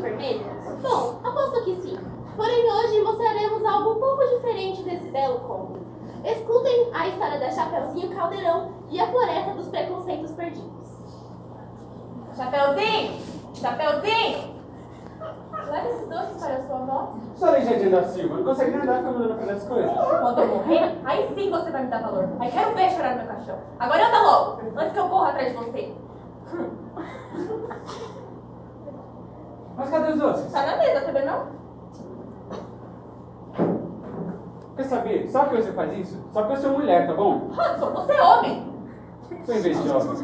vermelha? Bom, aposto que sim. Porém, hoje mostraremos algo um pouco diferente desse belo conto. Escutem a história da Chapeuzinho, Caldeirão e a floresta dos preconceitos perdidos. Chapeuzinho! Chapeuzinho! Leva esses doces para a sua avó. Sua Legendinha da Silva, não consegue nem andar ficar mandando fazer as coisas. Quando eu morrer, aí sim você vai me dar valor. Aí quero ver chorar no meu caixão. Agora anda logo, antes que eu corra atrás de você. Mas cadê os doces? Tá na mesa, tá vendo não? Quer saber? Sabe por que você faz isso? Só porque eu sou mulher, tá bom? Hudson, você é homem. Sou em vez de homem.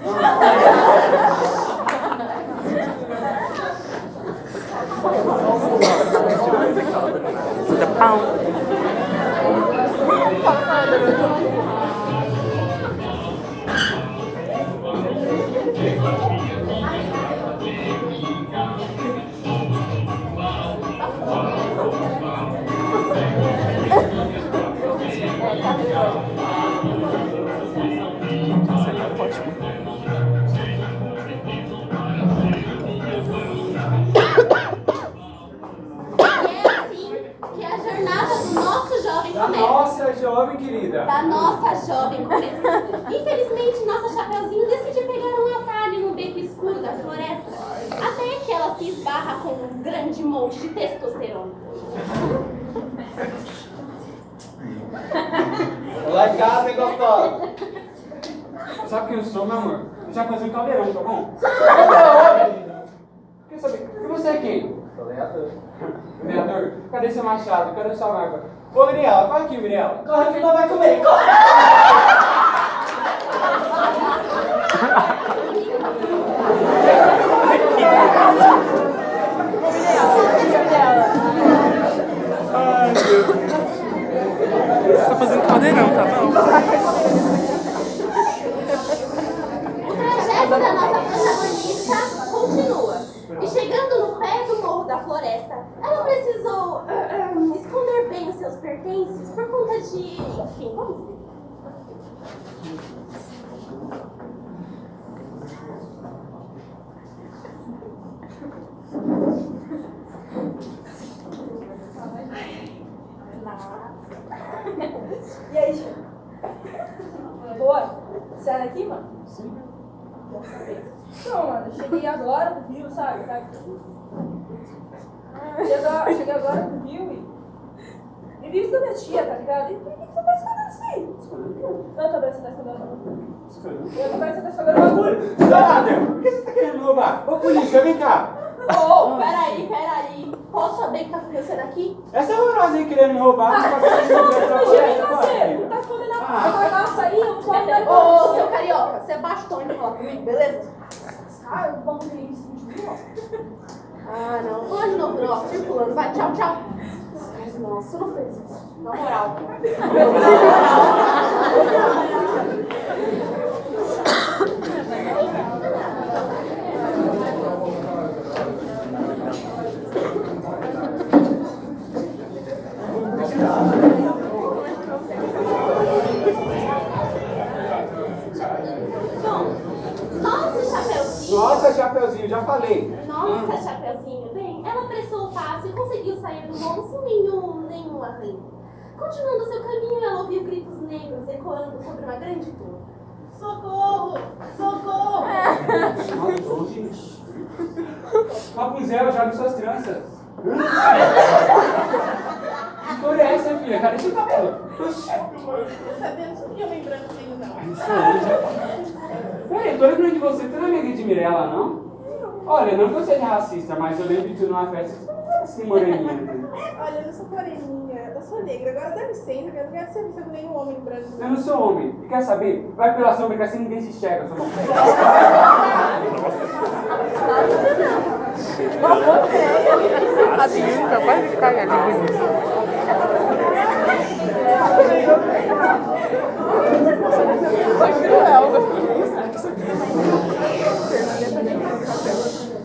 Nossa jovem querida. Da nossa jovem começa. Infelizmente, nossa Chapeuzinho decidiu pegar um atalho no beco escuro da floresta, até que ela se esbarra com um grande monte de testosterona. Olá em casa, hein, gostosa? Sabe quem eu sou, meu amor? Eu já fazer um caldeirão, tá bom? Quer saber? E você é quem? Sou lenhador. Lenhador? Cadê seu machado? Cadê sua marca? Ô, Miriela, corre aqui, Miriela. Corre que não vai comer, corre! Ai, meu Deus. Tá fazendo caldeirão, tá bom? O trajeto da nossa protagonista continua. E chegando no pé do morro da floresta, ela precisou esconder bem os seus pertences por conta de... Enfim, vamos ver. E aí, Chico? Boa? Você é daqui, mano? Sim. Não, mano, eu cheguei agora pro Rio, sabe? Cheguei agora pro Rio e vi isso da minha tia, tá ligado? E por que você tá escondendo isso aí? Não, tô vendo que você tá escondendo bagulho. Eu tô vendo que você tá escondendo bagulho. Sarada, por que você tá querendo roubar? Ô, polícia, vem cá. Oh, peraí. Posso saber o que tá acontecendo aqui? Essa horrorosa aí querendo me roubar. Você tá escondendo a bagaça aí, eu tô andando. Ô, seu carioca, você baixa o tom e fala comigo, beleza? Ah, eu vou ver isso de novo. Ah, não. Vamos de novo, não. Circulando. Vai, tchau. Nossa, não fez isso. Na moral. Nossa, Chapeuzinho, já falei. Nossa, Chapeuzinho, bem, ela apressou o passo e conseguiu sair do morro sem nenhum arranho. Continuando seu caminho, ela ouviu gritos negros ecoando sobre uma grande torre. Socorro! Socorro! Matou, gente. Rapunzel, joga suas tranças. Que cor é essa, filha? Cadê seu cabelo? Tô sabendo que homem branco tenho, não. Peraí, eu tô lembrando de você. Tu não é amiga de Mirella, não? Olha, não que eu seja racista, mas eu lembro de tu numa festa assim, moreninha. Né? Olha, eu não sou moreninha, eu sou negra. Agora dá licença, que eu não quero ser vista com nenhum homem branco. Eu não sou homem. E quer saber? Vai pela sombra que assim ninguém se enxerga, eu sou bom. Assim, capaz de ficar ali bonito.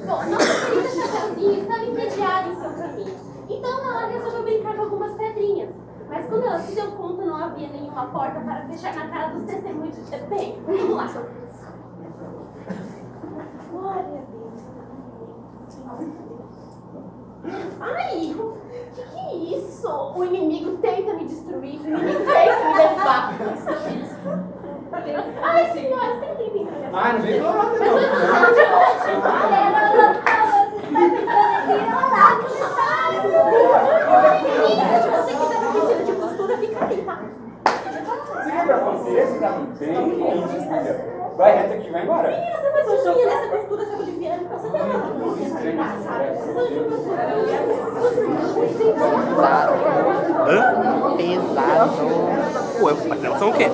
Bom, nossa querida Chapeuzinho estava entediada em seu caminho. Então ela resolveu brincar com algumas pedrinhas. Mas quando ela se deu conta, não havia nenhuma porta para fechar na cara dos testemunhos. Bem, vamos lá. Glória a Deus. Ai, que é isso? O inimigo tenta me destruir, o inimigo tenta me levar. Ai, senhora, você tem tempinho pra me ajudar? Ai, não vem falar nada, não. Você se você quiser um vestido de costura, fica ali, tá? Você quer preconceito? Você tá bem? Vai reto aqui, vai embora. Menina, você vai sozinha nessa costura, sabe, Oliviana? Você tá Hã? Pesado. Ué, os pais dela são o quê?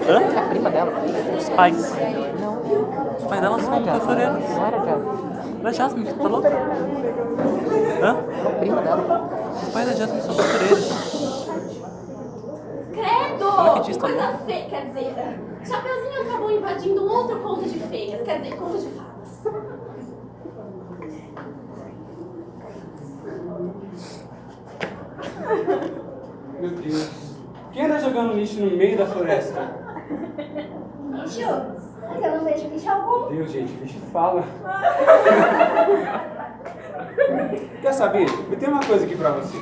Hã? A prima dela. Os pais. Não. Os pais dela são costureiros. Não era Jasmine. Não é Jasmine, você tá louca? Hã? A prima dela. Os pais da Jasmine são costureiros. Credo! Fala que diz, tá Coisa bom? feia, quer dizer, Chapeuzinho acabou invadindo um outro conto de feias, quer dizer, conto de fadas. Meu Deus. Quem anda jogando lixo no meio da floresta? Lixo? Eu não vejo lixo algum. Meu Deus, gente, lixo fala. Quer saber? Eu tenho uma coisa aqui pra você.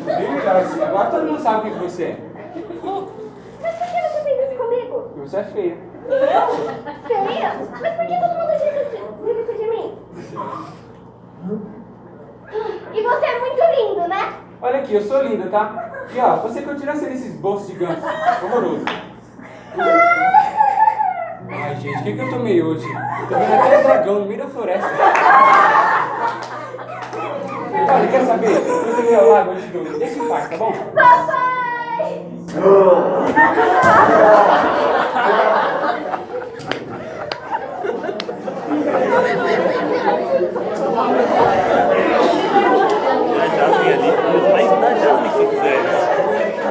Bem legal assim. Agora todo mundo sabe o que você é. Mas por que você fez isso comigo? Porque você é feia. Feia? Mas por que todo mundo diz isso de mim? E você é muito lindo, né? Olha aqui, eu sou linda, tá? E ó, você continua sendo esses bolsos gigantes. Horroroso. Ai, gente, o que eu tomei hoje? Tô vendo até dragão no meio da floresta. Olha, quer saber? Você veio ao lago hoje, me deixa em paz, tá bom? Papai! A Jasmine ali. Mas da Jasmine que você quiser.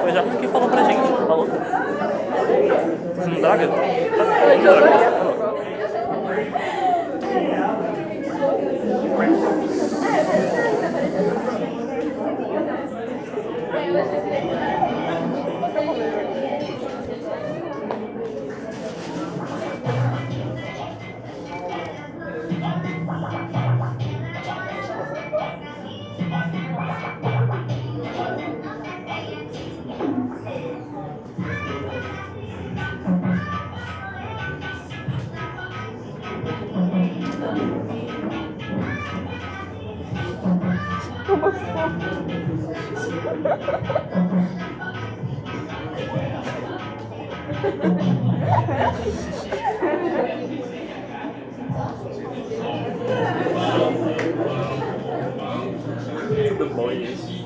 Foi a Jasmine que falou pra gente, tá louca? Você não draga? Tudo bom, gente?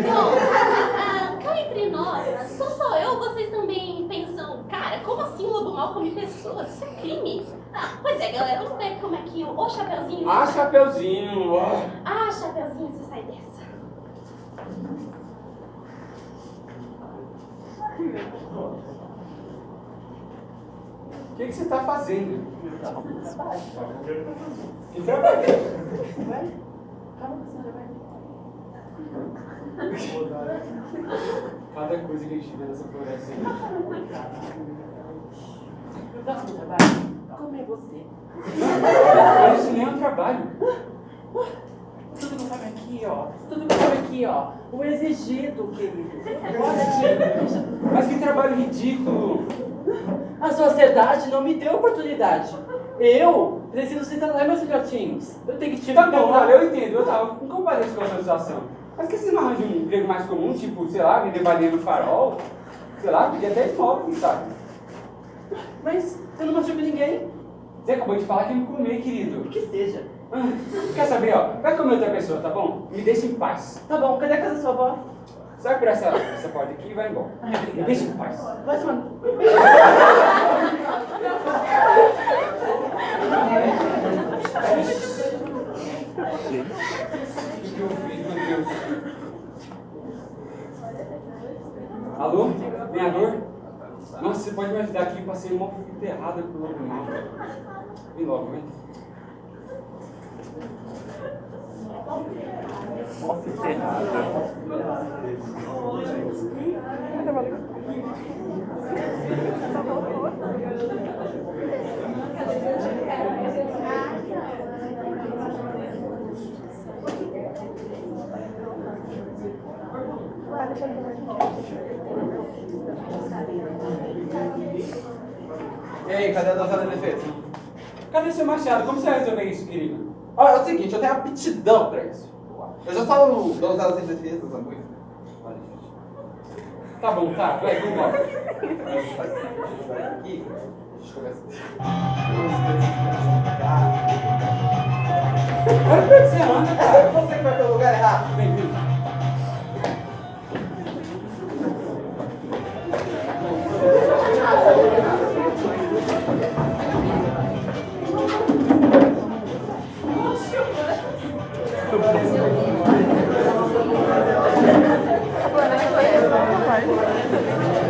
Bom, cá entre nós, sou só eu, vocês também pensam, cara, como assim um lobo mau come pessoas? Isso é crime. Ah, pois é, galera, vamos ver como é que o Chapeuzinho... Ah, Chapeuzinho, ó. Ah, Chapeuzinho, você sai dessa. O que você tá fazendo? Que trabalho? Cada coisa que a gente vê nessa floresta aí. Eu gosto do trabalho. Como é você? Mas isso nem é um trabalho. Tudo conforme aqui, ó. Tudo conforme aqui, ó. O exigido, querido. Olha aqui. Mas que trabalho ridículo. A sociedade não me deu oportunidade. Eu preciso sentar lá, meus filhotinhos. Eu tenho que te Tá bom, olha, eu entendo, eu tava com compadeço com a sua situação. Mas que você não arranja um emprego mais comum, tipo, sei lá, vender balinha no farol? Sei lá, pedir até esmola, quem sabe? Mas eu não machuco ninguém. Você acabou de falar que me comer, querido. Que seja. Quer saber, ó? Vai comer outra pessoa, tá bom? Me deixa em paz. Tá bom, cadê a casa da sua avó? Sai por essa porta aqui e vai embora. Me deixa em paz. Vai tomar. O que eu fiz, meu Deus? Alô? Lenhador? Nossa, você pode me ajudar aqui? Eu passei uma fita errada pro lobo mal. Vem logo, vem. Nossa, enterrada. E aí, cadê a dosada de defesa? Cadê seu machado? Como você vai resolver isso, querido? Olha, é o seguinte, eu tenho aptidão pra isso. Eu já falo dosadas em defesa, essa coisa. Tá bom, tá. Vai, vambora. Aqui, deixa eu começar. Olha pra onde você anda, É cara. sempre você que vai pelo lugar errado. Vem, vem.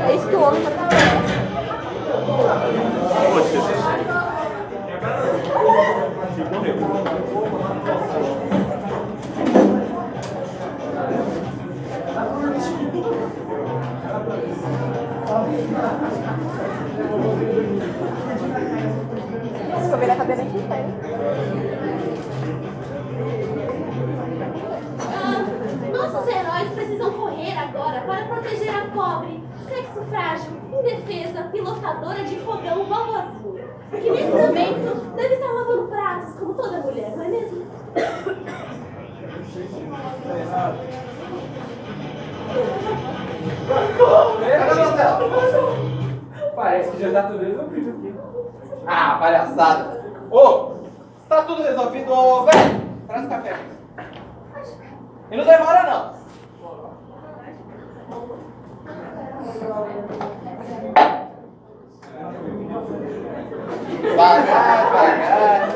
É isso que o homem tá falando. Se eu ver a cadeira aqui, tá? Nossos heróis precisam correr agora para proteger a pobre, sexo frágil, indefesa, pilotadora de fogão vovozinha. Que nesse momento deve estar lavando pratos como toda mulher, não é mesmo? Parece que já tá tudo resolvido aqui. Ah, palhaçada. Ô, tá tudo resolvido, ô, velho. Traz café. E não demora, não. Devagar, devagar.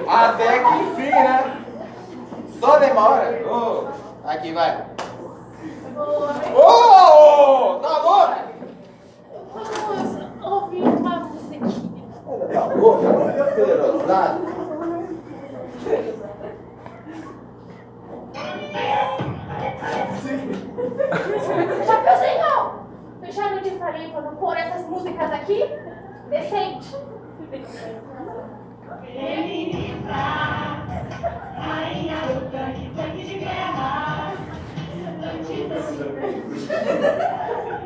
Até que enfim, né? Só demora. Ô, aqui vai. Ô, tá louco? Vamos ouvir uma musiquinha. Tá louco, poderosado. Chapeuzinho! Eu já não te falei pra não pôr essas músicas aqui? Decente.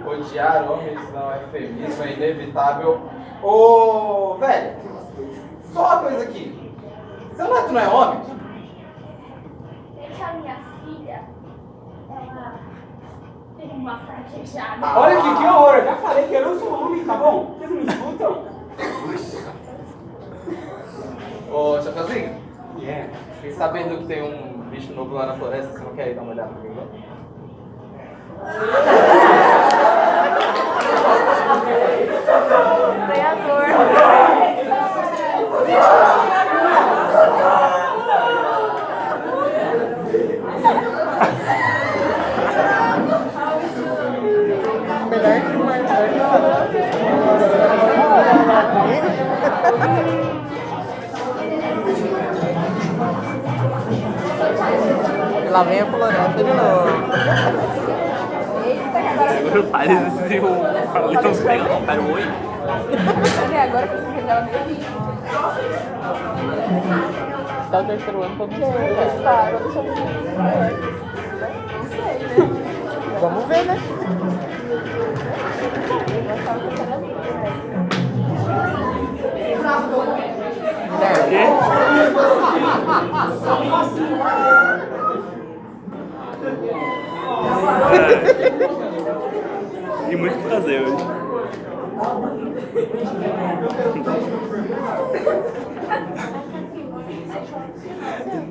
Odiar homens não é eufemismo, é inevitável. Ô, velho, só uma coisa aqui. Seu neto não é homem? Deixa a minha filha. Ela tem uma fraquejada. Olha aqui, que horror. Eu já falei que eu não sou homem, tá bom? Vocês não me escutam? Ô, Chapeuzinho, Yeah. fiquei sabendo que tem um bicho novo lá na floresta, você não quer ir dar uma olhada comigo, não? Lá vem a floresta de novo. Agora o Thales e o Carlitos estão pegando. Pera, oi. Agora que eu vou ela mesmo. Tá o terceiro ano todo mundo. Tá, agora deixa eu ver. Não sei, né? Vamos ver, né? E muito o que fazer hoje.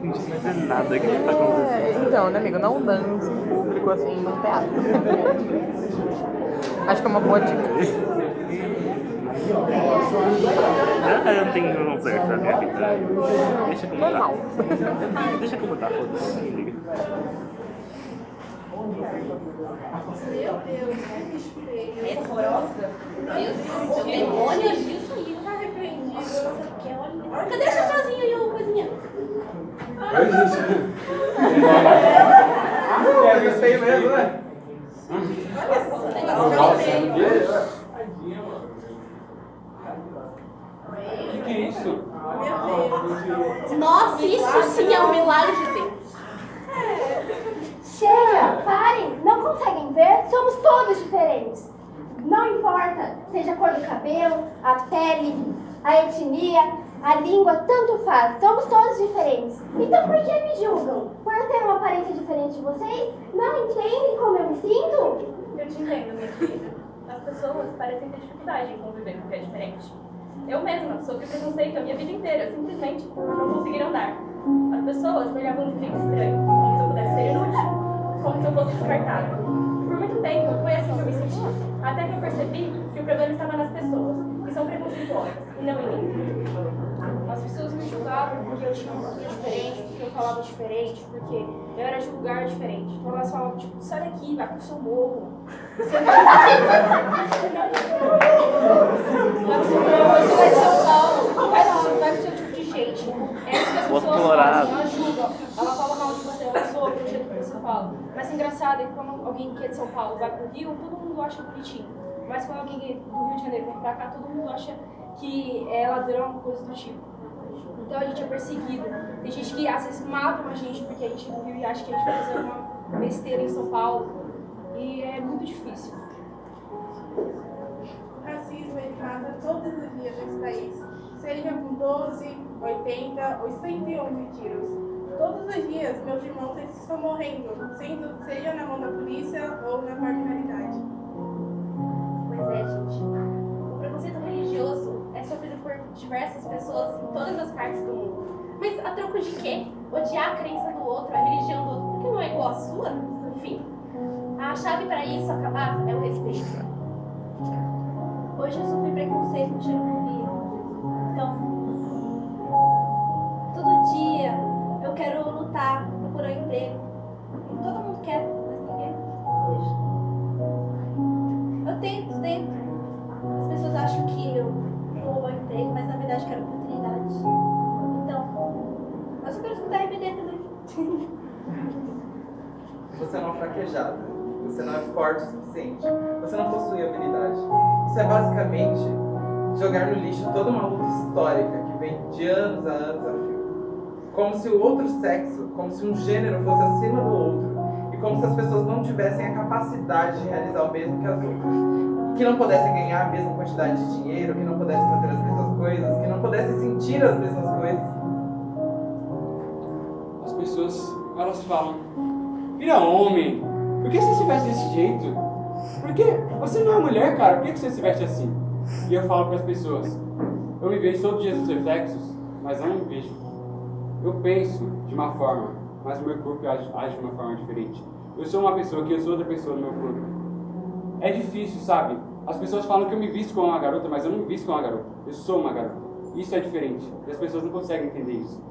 Não sei mais nada que tá acontecendo. Então, né, amigo? Não dance em público assim no teatro. Acho que é uma boa dica. Eu não tenho não certo na minha vida. Deixa como tá. Deixa como tá, foda-se. Me liga. Meu Deus, que bicho feio. Horrorosa. Meu Deus, seu demônio agiu isso aí. Tá arrependido. Nossa, que olha. Cadê o Chapeuzinho e o coisinha? Oi, gente. É feio mesmo, né? Nossa, meu Deus. O que é isso? Meu Deus. Nossa, isso sim é um milagre de Deus. Chega, parem! Não conseguem ver? Somos todos diferentes. Não importa, seja a cor do cabelo, a pele, a etnia, a língua, tanto faz. Somos todos diferentes. Então por que me julgam? Por eu ter uma aparência diferente de vocês? Não entendem como eu me sinto? Eu te entendo, minha querida. As pessoas parecem ter dificuldade em conviver com o que é diferente. Eu mesma sofri preconceito a minha vida inteira, simplesmente por não conseguir andar. As pessoas me olhavam de jeito estranho, como se eu pudesse ser inútil, como se eu fosse descartável. Por muito tempo foi assim que eu me senti, até que eu percebi que o problema estava nas pessoas, que são preconceituosas, e não em mim. As pessoas me julgavam porque eu tinha uma cultura diferente, porque eu falava diferente, porque eu era de um lugar diferente. Então elas falavam, tipo, sai daqui, vai pro seu morro. Você vai pro seu morro, você vai de São Paulo, vai pro seu tipo de gente. É isso que as pessoas fazem, elas julgam. Ela fala mal de você, ela soa do jeito que você fala. Mas o engraçado é que quando alguém que é de São Paulo vai pro Rio, todo mundo acha bonitinho. Mas quando alguém do Rio de Janeiro vem pra cá, todo mundo acha que é ladrão, coisa do tipo. Então a gente é perseguido. Tem gente que às vezes matam a gente porque a gente é do Rio e acha que a gente vai fazer uma besteira em São Paulo. E é muito difícil. O racismo, ele mata todos os dias nesse país. Seja com 12, 80 ou 111 tiros. Todos os dias, meus irmãos eles estão morrendo, seja na mão da polícia ou na marginalidade. Pois é, gente. O preconceito religioso é sofrido por diversas pessoas em todas as partes do mundo. Mas a troco de quê? Odiar a crença do outro, a religião do outro, porque não é igual à sua? Enfim, a chave para isso acabar é o respeito. Hoje eu sofri preconceito com xenofobia. Então, todo dia eu quero lutar, procurar um emprego. Todo mundo quer, mas ninguém hoje. Eu tento. As pessoas acham que eu vou ao emprego, mas na verdade quero oportunidade. Então, eu só quero escutar RBD também. Você não é fraquejada. Você não é forte o suficiente. Você não possui habilidade. Isso é basicamente jogar no lixo toda uma luta histórica que vem de anos a anos a fio. Como se o outro sexo, como se um gênero fosse acima do outro. E como se as pessoas não tivessem a capacidade de realizar o mesmo que as outras. Que não pudessem ganhar a mesma quantidade de dinheiro, que não pudessem fazer as mesmas coisas, que não pudessem sentir as mesmas coisas. As pessoas, elas falam, vira homem, por que você se veste desse jeito? Porque você não é mulher, cara, por que você se veste assim? E eu falo para as pessoas, eu me vejo todos os dias nos reflexos, mas eu não me vejo. Eu penso de uma forma, mas o meu corpo age de uma forma diferente. Eu sou uma pessoa que eu sou outra pessoa no meu corpo. É difícil, sabe? As pessoas falam que eu me visto como uma garota, mas eu não me visto como uma garota. Eu sou uma garota. Isso é diferente. E as pessoas não conseguem entender isso.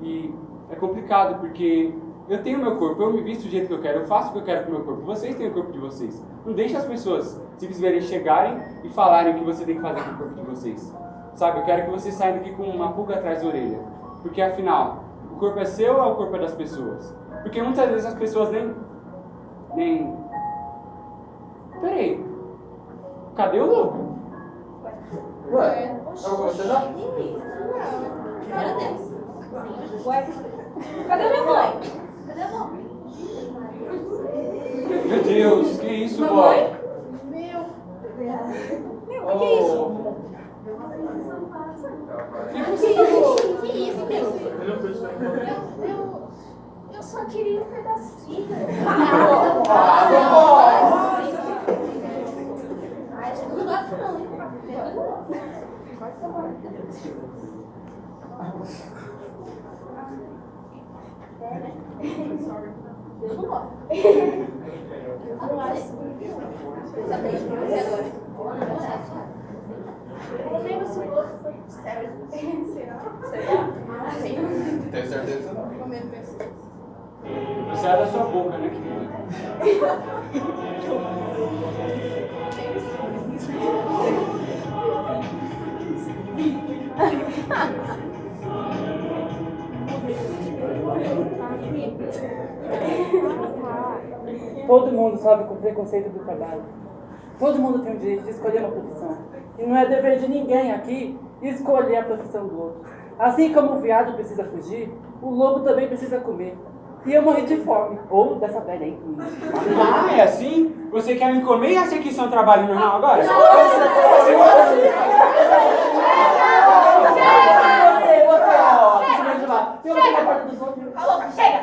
E é complicado porque eu tenho meu corpo, eu me visto do jeito que eu quero, eu faço o que eu quero com o meu corpo. Vocês têm o corpo de vocês. Não deixe as pessoas simplesmente chegarem e falarem o que você tem que fazer com o corpo de vocês. Sabe? Eu quero que vocês saiam daqui com uma pulga atrás da orelha. Porque afinal, o corpo é seu ou é o corpo é das pessoas? Porque muitas vezes as pessoas nem... Peraí, cadê o louco? Ué, você já? Meu Deus. Ué, cadê minha mãe? Cadê a mão? Meu Deus, que isso, vó? Mamãe? Meu, O que é isso? Que isso, meu? Eu só queria um pedacinho. Ai, gente, não gosto não. Eu não gosto. Eu não acho. Já deixo pra você agora. Eu lembro se o outro foi sério. será? Tenho certeza não. Comendo pessoas. Sai da sua boca, né, querida? Todo mundo sofre com o preconceito do trabalho. Todo mundo tem o direito de escolher uma profissão. E não é dever de ninguém aqui escolher a profissão do outro. Assim como o veado precisa fugir, o lobo também precisa comer. E eu morri de fome. Ou dessa velha aí. Ah, é assim? Você quer me comer e acha que isso é um trabalho normal agora? Você, ó. Tem uma porta dos outros. Alô, chega!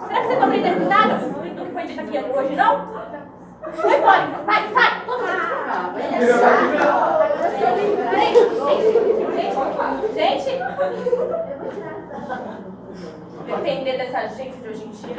Será que vocês não aprendem nada do que foi dito aqui hoje, não? Vai embora, então. Vai, sai! Todo mundo! Gente! Depender dessa gente de hoje em dia.